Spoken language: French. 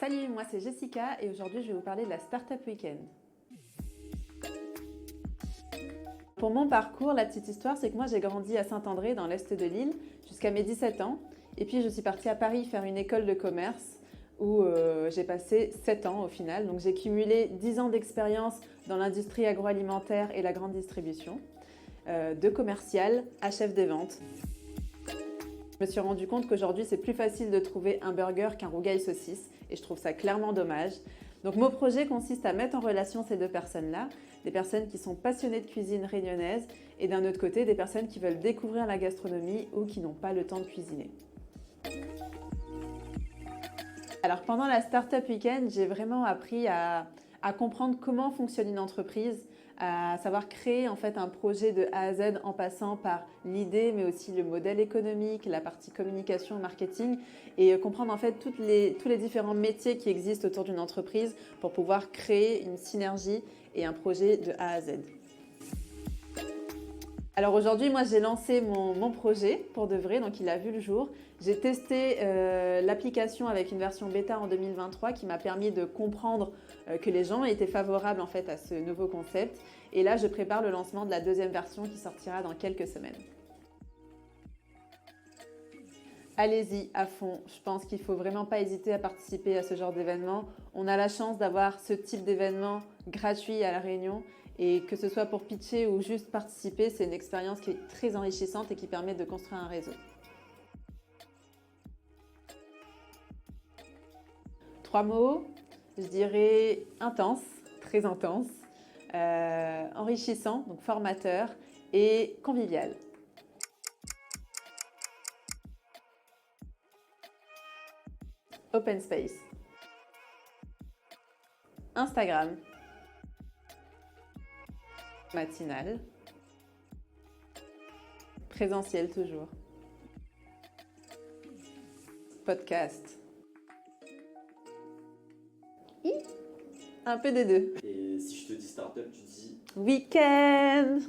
Salut, moi c'est Jessica et aujourd'hui je vais vous parler de la Startup Weekend. Pour mon parcours, la petite histoire, c'est que moi j'ai grandi à Saint-André dans l'est de l'île jusqu'à mes 17 ans. Et puis je suis partie à Paris faire une école de commerce où j'ai passé 7 ans au final. Donc j'ai cumulé 10 ans d'expérience dans l'industrie agroalimentaire et la grande distribution, de commercial à chef des ventes. Je me suis rendu compte qu'aujourd'hui, c'est plus facile de trouver un burger qu'un rougail saucisse et je trouve ça clairement dommage. Donc mon projet consiste à mettre en relation ces deux personnes-là, des personnes qui sont passionnées de cuisine réunionnaise et d'un autre côté, des personnes qui veulent découvrir la gastronomie ou qui n'ont pas le temps de cuisiner. Alors pendant la Startup Weekend, j'ai vraiment appris à comprendre comment fonctionne une entreprise, à savoir créer en fait un projet de A à Z en passant par l'idée, mais aussi le modèle économique, la partie communication, marketing, et comprendre en fait tous les différents métiers qui existent autour d'une entreprise pour pouvoir créer une synergie et un projet de A à Z. Alors aujourd'hui, moi j'ai lancé mon projet pour de vrai, donc il a vu le jour. J'ai testé l'application avec une version bêta en 2023 qui m'a permis de comprendre que les gens étaient favorables en fait à ce nouveau concept. Et là, je prépare le lancement de la deuxième version qui sortira dans quelques semaines. Allez-y à fond, je pense qu'il ne faut vraiment pas hésiter à participer à ce genre d'événement. On a la chance d'avoir ce type d'événement gratuit à La Réunion et que ce soit pour pitcher ou juste participer, c'est une expérience qui est très enrichissante et qui permet de construire un réseau. 3 mots, je dirais intense, très intense, enrichissant, donc formateur et convivial. Open Space. Instagram. Matinale. Présentiel toujours. Podcast. Un peu des deux. Et si je te dis startup, tu dis Week-end.